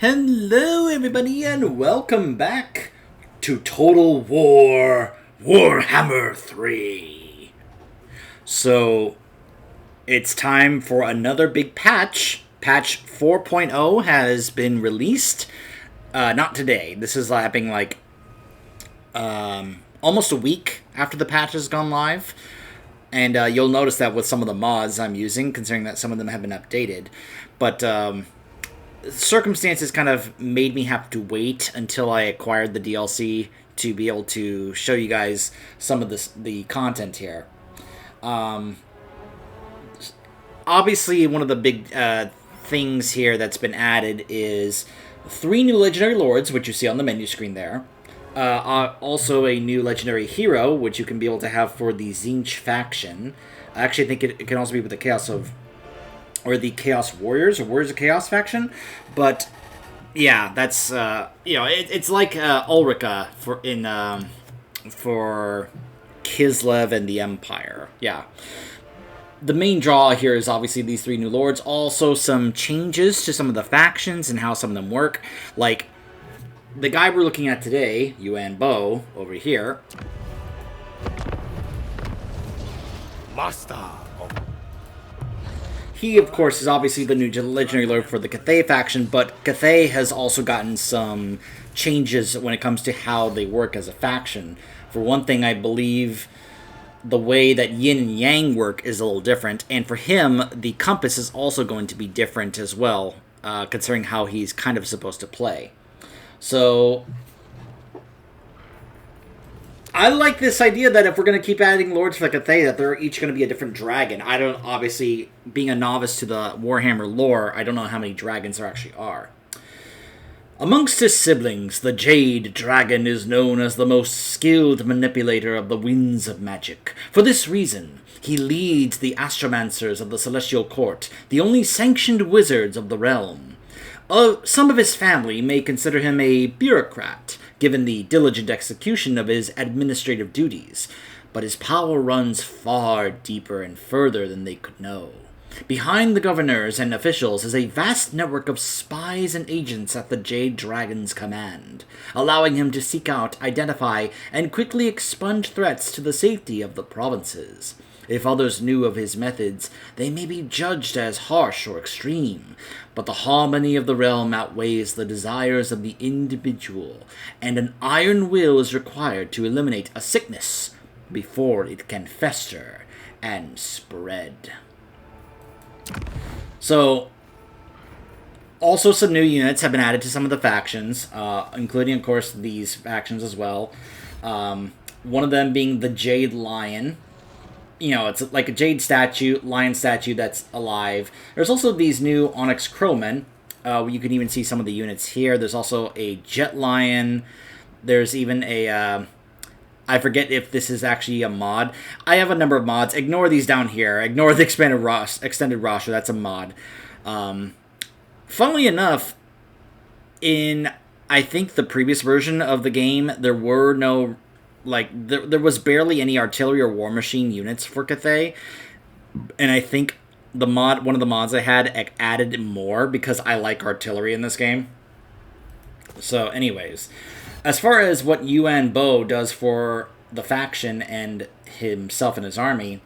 Hello everybody and welcome back to Total War Warhammer 3. So, it's time for another big patch. Patch 4.0 has been released. Not today. This is happening almost a week after the patch has gone live. And you'll notice that with some of the mods I'm using, considering that some of them have been updated. But circumstances kind of made me have to wait until I acquired the DLC to be able to show you guys some of the content here. Obviously, one of the big things here that's been added is 3 new Legendary Lords, which you see on the menu screen there. Also a new Legendary Hero, which you can be able to have for the Tzeentch faction. I actually think it can also be with the the Chaos Warriors, or Warriors of Chaos faction. But, yeah, that's, it's like Ulrika for Kislev and the Empire. Yeah. The main draw here is obviously these 3 new lords. Also some changes to some of the factions and how some of them work. Like, the guy we're looking at today, Yuan over here. Master. He, of course, is obviously the new Legendary Lord for the Cathay faction, but Cathay has also gotten some changes when it comes to how they work as a faction. For one thing, I believe the way that yin and yang work is a little different, and for him, the compass is also going to be different as well, considering how he's kind of supposed to play. So, I like this idea that if we're going to keep adding lords for the Cathay, that they're each going to be a different dragon. I don't, obviously, being a novice to the Warhammer lore, I don't know how many dragons there actually are. Amongst his siblings, the Jade Dragon is known as the most skilled manipulator of the winds of magic. For this reason, he leads the Astromancers of the Celestial Court, the only sanctioned wizards of the realm. Some of his family may consider him a bureaucrat, given the diligent execution of his administrative duties, but his power runs far deeper and further than they could know. Behind the governors and officials is a vast network of spies and agents at the Jade Dragon's command, allowing him to seek out, identify, and quickly expunge threats to the safety of the provinces. If others knew of his methods, they may be judged as harsh or extreme, but the harmony of the realm outweighs the desires of the individual, and an iron will is required to eliminate a sickness before it can fester and spread. So, also some new units have been added to some of the factions, including, of course, these factions as well. One of them being the Jade Lion. You know, it's like a jade statue, lion statue that's alive. There's also these new Onyx Crowmen. You can even see some of the units here. There's also a Jet Lion. There's even a... I forget if this is actually a mod. I have a number of mods. Ignore these down here. Ignore the extended roster. That's a mod. Funnily enough, in, I think, the previous version of the game, there were no... there was barely any artillery or war machine units for Cathay, and I think one of the mods I had added more because I like artillery in this game. So, anyways, as far as what Yuan does for the faction and himself and his army,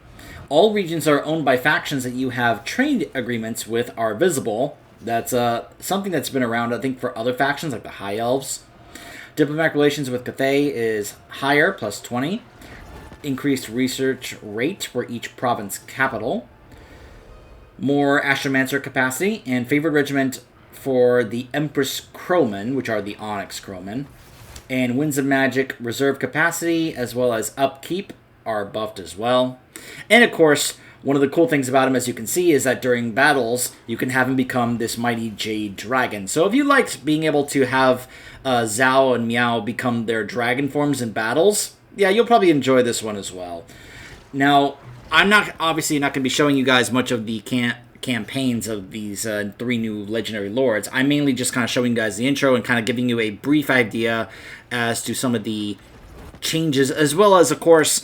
all regions are owned by factions that you have trade agreements with are visible. That's something that's been around, I think, for other factions like the High Elves. Diplomatic relations with Cathay is higher, plus 20. Increased research rate for each province capital. More Astromancer capacity, and favored regiment for the Empress Crowmen, which are the Onyx Crowmen. And Winds of Magic reserve capacity, as well as upkeep, are buffed as well. And of course, one of the cool things about him, as you can see, is that during battles, you can have him become this mighty Jade Dragon. So if you liked being able to have Zhao and Miao become their dragon forms in battles, yeah, you'll probably enjoy this one as well. Now, I'm obviously not going to be showing you guys much of the campaigns of these 3 new Legendary Lords. I'm mainly just kind of showing you guys the intro and kind of giving you a brief idea as to some of the changes, as well as, of course,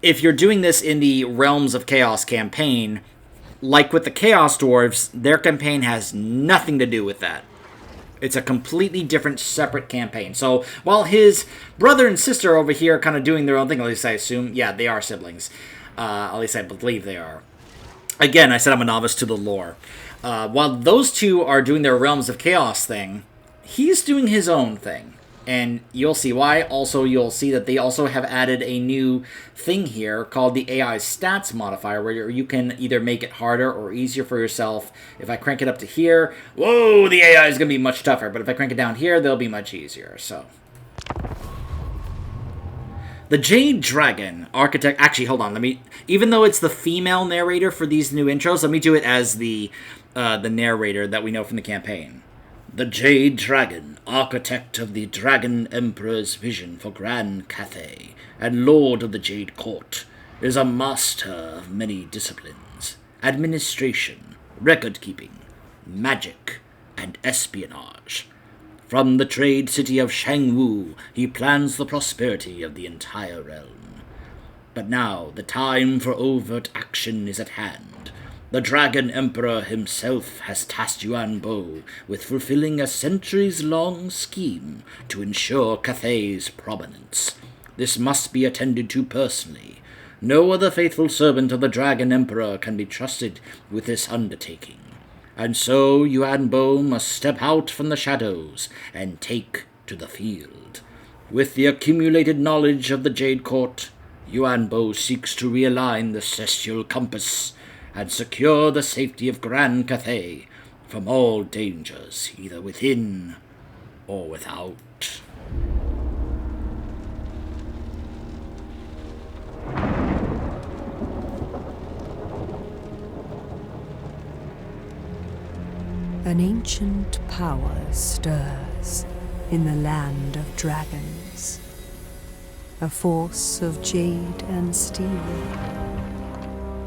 if you're doing this in the Realms of Chaos campaign, like with the Chaos Dwarves, their campaign has nothing to do with that. It's a completely different, separate campaign. So while his brother and sister are over here kind of doing their own thing, at least I assume, yeah, they are siblings. At least I believe they are. Again, I said I'm a novice to the lore. While those two are doing their Realms of Chaos thing, he's doing his own thing. And you'll see why. Also, you'll see that they also have added a new thing here called the AI Stats modifier, where you can either make it harder or easier for yourself. If I crank it up to here, whoa, the AI is going to be much tougher. But if I crank it down here, they'll be much easier. So, the Jade Dragon Architect... Actually, hold on. Let me... Even though it's the female narrator for these new intros, let me do it as the narrator that we know from the campaign. The Jade Dragon, architect of the Dragon Emperor's vision for Grand Cathay, and lord of the Jade Court, is a master of many disciplines: administration, record-keeping, magic, and espionage. From the trade city of Shangwu, he plans the prosperity of the entire realm. But now the time for overt action is at hand. The Dragon Emperor himself has tasked Yuan Bo with fulfilling a centuries-long scheme to ensure Cathay's prominence. This must be attended to personally. No other faithful servant of the Dragon Emperor can be trusted with this undertaking. And so Yuan Bo must step out from the shadows and take to the field. With the accumulated knowledge of the Jade Court, Yuan Bo seeks to realign the celestial compass and secure the safety of Grand Cathay from all dangers, either within or without. An ancient power stirs in the land of dragons, a force of jade and steel,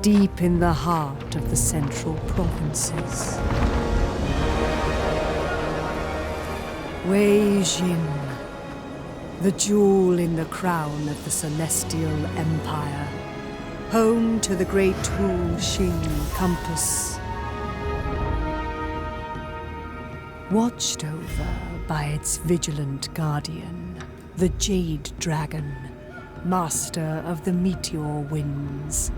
deep in the heart of the central provinces. Wei Jin, the jewel in the crown of the Celestial Empire, home to the great Wu Xing compass. Watched over by its vigilant guardian, the Jade Dragon, master of the meteor winds.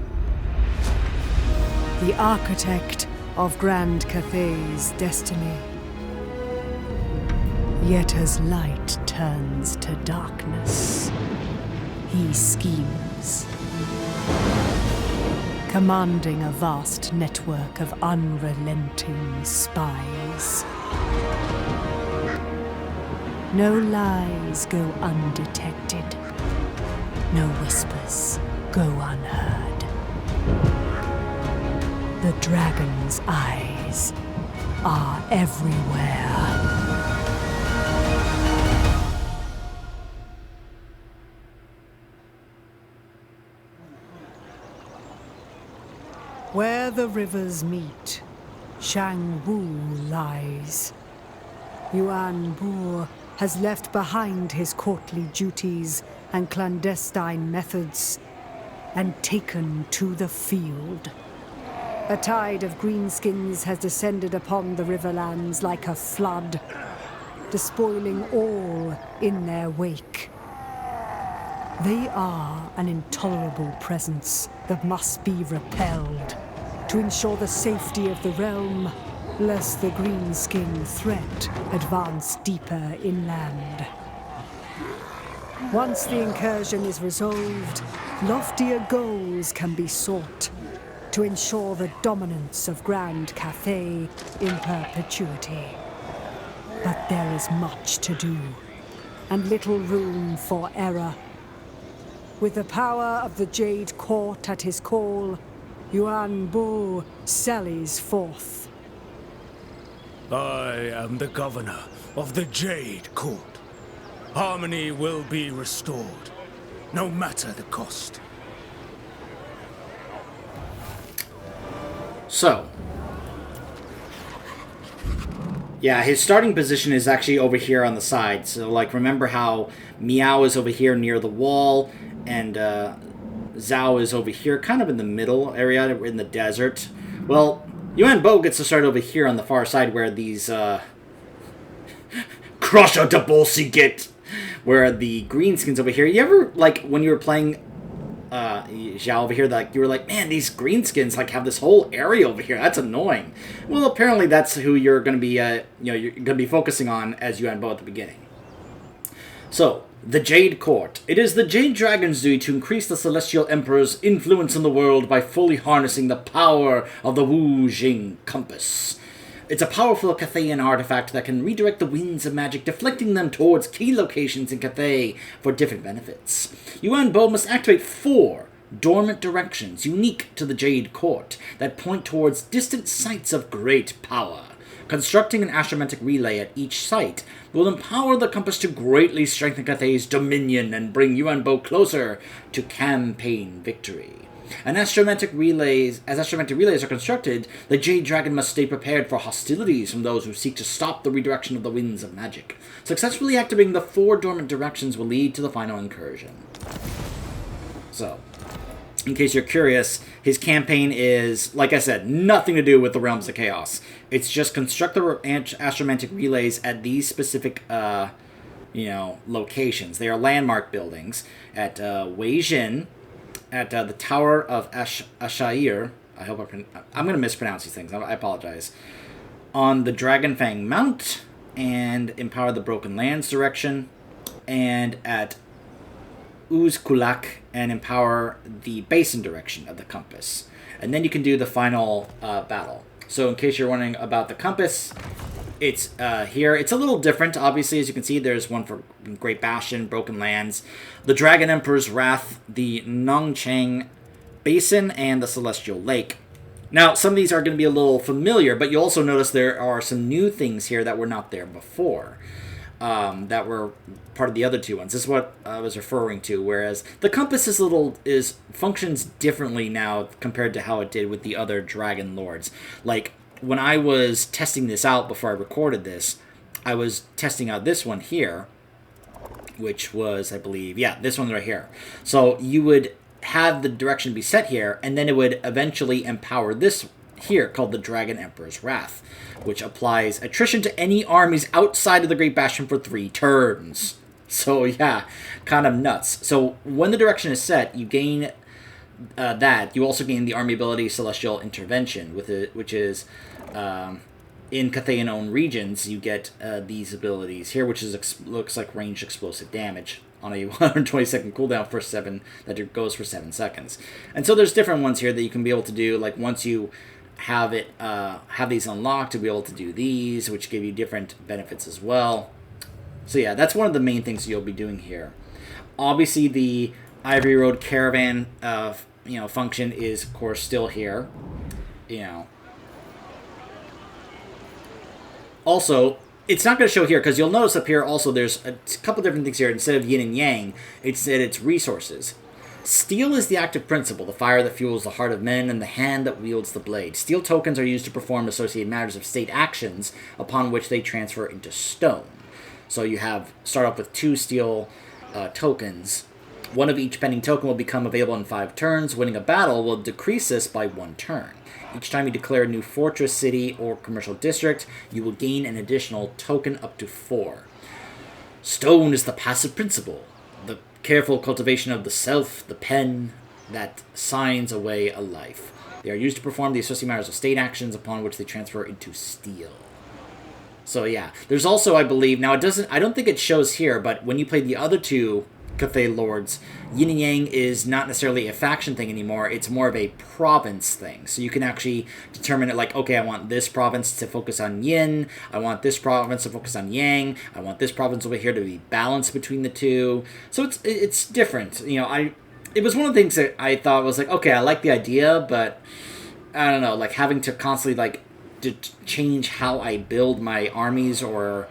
The architect of Grand Cathay's destiny. Yet as light turns to darkness, he schemes, commanding a vast network of unrelenting spies. No lies go undetected. No whispers go unheard. The dragon's eyes are everywhere. Where the rivers meet, Shangwu lies. Yuan Bo has left behind his courtly duties and clandestine methods and taken to the field. A tide of greenskins has descended upon the riverlands like a flood, despoiling all in their wake. They are an intolerable presence that must be repelled to ensure the safety of the realm, lest the greenskin threat advance deeper inland. Once the incursion is resolved, loftier goals can be sought to ensure the dominance of Grand Cathay in perpetuity. But there is much to do, and little room for error. With the power of the Jade Court at his call, Yuan Bo sallies forth. I am the governor of the Jade Court. Harmony will be restored, no matter the cost. So, yeah, his starting position is actually over here on the side. So, like, remember how Meow is over here near the wall, and Zhao is over here, kind of in the middle area, in the desert. Well, Yuan Bo gets to start over here on the far side, where these Crush a Bolsi Git! Where the greenskins over here, you ever, like, when you were playing Zhao over here, like, you were like, man, these greenskins, like, have this whole area over here. That's annoying. Well, apparently that's who you're going to be, you're going to be focusing on as Yuan Bo at the beginning. So, the Jade Court. It is the Jade Dragon's duty to increase the Celestial Emperor's influence in the world by fully harnessing the power of the Wu Jing Compass. It's a powerful Cathayan artifact that can redirect the winds of magic, deflecting them towards key locations in Cathay for different benefits. Yuan Bo must activate 4 dormant directions unique to the Jade Court that point towards distant sites of great power. Constructing an astromantic relay at each site will empower the compass to greatly strengthen Cathay's dominion and bring Yuan Bo closer to campaign victory. As astromantic relays are constructed, the Jade Dragon must stay prepared for hostilities from those who seek to stop the redirection of the winds of magic. Successfully activating the 4 dormant directions will lead to the final incursion. So, in case you're curious, his campaign is, like I said, nothing to do with the Realms of Chaos. It's just construct the astromantic relays at these specific, locations. They are landmark buildings at Weijin, at the Tower of Ashair. I hope I'm going to mispronounce these things. I apologize. On the Dragonfang Mount, and empower the Broken Lands direction, and at Uzkulak, and empower the Basin direction of the compass. And then you can do the final battle. So in case you're wondering about the compass, it's here. It's a little different, obviously, as you can see. There's one for Great Bastion, Broken Lands, the Dragon Emperor's Wrath, the Nongchang Basin, and the Celestial Lake. Now, some of these are going to be a little familiar, but you'll also notice there are some new things here that were not there before, that were part of the other 2 ones. This is what I was referring to, whereas the compass functions differently now compared to how it did with the other Dragon Lords. Like, when I was testing this out before I recorded this, I was testing out this one here, which was, I believe, this one right here. So you would have the direction be set here, and then it would eventually empower this here, called the Dragon Emperor's Wrath, which applies attrition to any armies outside of the Great Bastion for 3 turns. So yeah, kind of nuts. So when the direction is set, you gain that. You also gain the army ability Celestial Intervention, which is in Cathayan-owned regions, you get these abilities here, which looks like ranged explosive damage on a 120-second cooldown for 7, that goes for 7 seconds. And so there's different ones here that you can be able to do, like once you have these unlocked, to be able to do these, which give you different benefits as well. So yeah, that's one of the main things you'll be doing here. Obviously, the Ivory Road Caravan function is, of course, still here. Also, it's not going to show here, because you'll notice up here also there's a couple different things here. Instead of yin and yang, it's resources. Steel is the active principle, the fire that fuels the heart of men and the hand that wields the blade. Steel tokens are used to perform associated matters of state actions, upon which they transfer into stone. So you start off with 2 steel tokens. One of each pending token will become available in 5 turns. Winning a battle will decrease this by 1 turn. Each time you declare a new fortress, city, or commercial district, you will gain an additional token up to 4. Stone is the passive principle, the careful cultivation of the self, the pen that signs away a life. They are used to perform the associated matters of state actions, upon which they transfer into steel. So yeah, there's also, I believe, now I don't think it shows here, but when you play the other 2 Cathay Lords, Yin and Yang is not necessarily a faction thing anymore, it's more of a province thing. So you can actually determine it like, okay, I want this province to focus on Yin, I want this province to focus on Yang, I want this province over here to be balanced between the 2. So it's different. It was one of the things that I thought was like, okay, I like the idea, but I don't know, like having to constantly to change how I build my armies or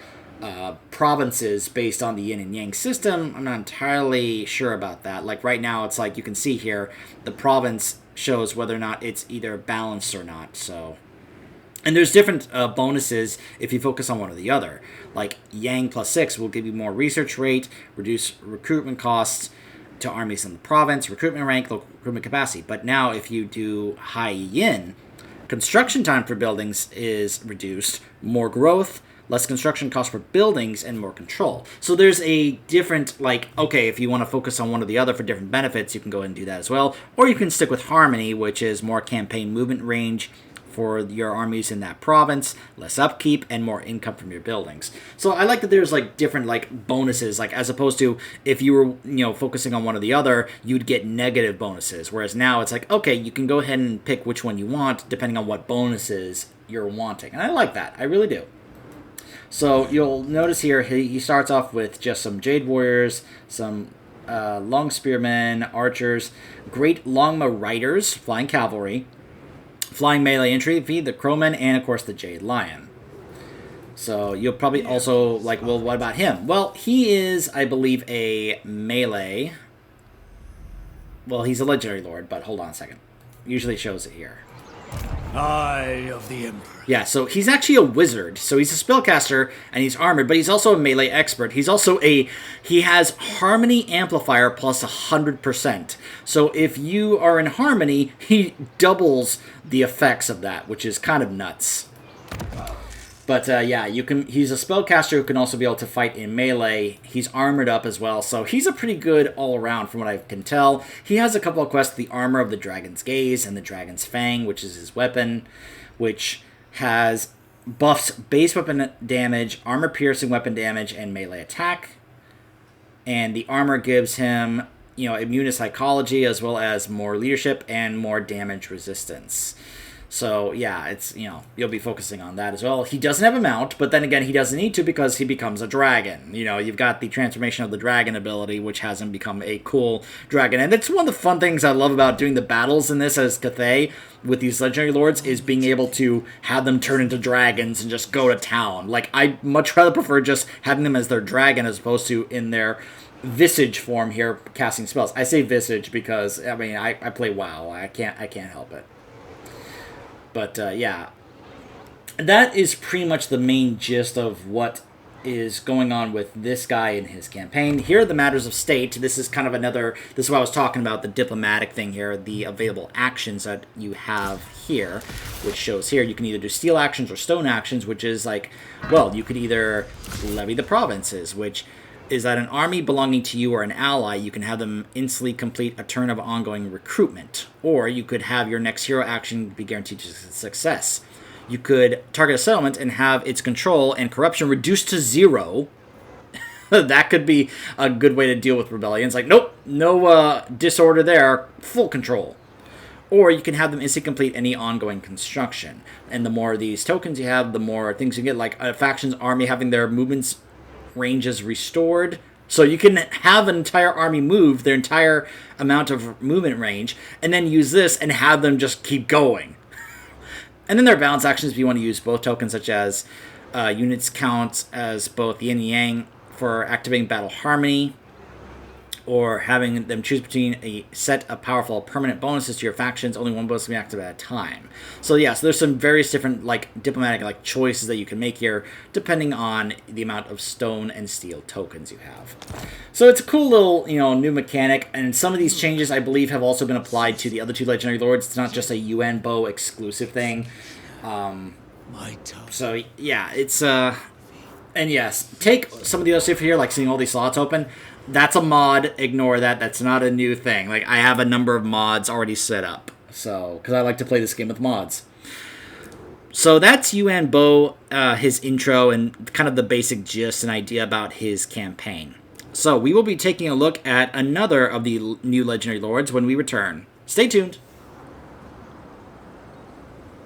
provinces based on the yin and yang system, I'm not entirely sure about that. Like right now, it's like you can see here, the province shows whether or not it's either balanced or not. So, and there's different bonuses if you focus on one or the other. Like Yang +6 will give you more research rate, reduce recruitment costs to armies in the province, recruitment rank, local recruitment capacity. But now if you do high yin, construction time for buildings is reduced, more growth, less construction costs for buildings, and more control. So there's a different, like, okay, if you want to focus on one or the other for different benefits, you can go ahead and do that as well. Or you can stick with Harmony, which is more campaign movement range for your armies in that province, less upkeep, and more income from your buildings. So I like that there's like different like bonuses, like as opposed to if you were focusing on one or the other, you'd get negative bonuses. Whereas now it's like, okay, you can go ahead and pick which one you want depending on what bonuses you're wanting. And I like that. I really do. So you'll notice here he starts off with just some Jade Warriors, some Long Spearmen, Archers, Great Longma Riders, Flying Cavalry, Flying Melee Infantry, the Crowmen, and of course the Jade Lion. So you'll probably also like, well, what about him? Well, he is, I believe, a melee. Well, he's a legendary lord, but hold on a second. Usually it shows it here. Eye of the Emperor. Yeah, so he's actually a wizard. So he's a spellcaster and he's armored, but he's also a melee expert. He has Harmony Amplifier plus 100%. So if you are in Harmony, he doubles the effects of that, which is kind of nuts. But yeah, he's a spellcaster who can also be able to fight in melee. He's armored up as well, so he's a pretty good all-around from what I can tell. He has a couple of quests, the Armor of the Dragon's Gaze and the Dragon's Fang, which is his weapon, which has buffs base weapon damage, armor-piercing weapon damage, and melee attack. And the armor gives him, immune to psychology, as well as more leadership and more damage resistance. So, yeah, it's, you'll be focusing on that as well. He doesn't have a mount, but then again, he doesn't need to because he becomes a dragon. You've got the transformation of the dragon ability, which has him become a cool dragon. And it's one of the fun things I love about doing the battles in this as Cathay with these legendary lords is being able to have them turn into dragons and just go to town. Like, I much rather prefer just having them as their dragon as opposed to in their visage form here casting spells. I say visage because, I play WoW. I can't help it. But, yeah, that is pretty much the main gist of what is going on with this guy in his campaign. Here are the matters of state. This is kind of this is what I was talking about, the diplomatic thing here, the available actions that you have here, which shows here you can either do steel actions or stone actions, which is like, well, you could either levy the provinces, which is that an army belonging to you or an ally, you can have them instantly complete a turn of ongoing recruitment. Or you could have your next hero action be guaranteed success. You could target a settlement and have its control and corruption reduced to 0. That could be a good way to deal with rebellions. Like, nope, no disorder there, full control. Or you can have them instantly complete any ongoing construction. And the more of these tokens you have, the more things you get, like a faction's army having their movements ranges restored. So you can have an entire army move their entire amount of movement range and then use this and have them just keep going. And then there are balance actions if you want to use both tokens, such as units counts as both yin and yang for activating battle harmony, or having them choose between a set of powerful permanent bonuses to your factions. Only one bonus can be activated at a time. So yeah, so there's some various different diplomatic choices that you can make here, depending on the amount of stone and steel tokens you have. So it's a cool little new mechanic, and some of these changes I believe have also been applied to the other two legendary lords. It's not just a Yuan bow exclusive thing. So yeah, it's and yes, take some of the other stuff here, like seeing all these slots open. That's a mod. Ignore that. That's not a new thing. Like, I have a number of mods already set up. So, because I like to play this game with mods. So that's Yuan Bo, his intro, and kind of the basic gist and idea about his campaign. So we will be taking a look at another of the new Legendary Lords when we return. Stay tuned.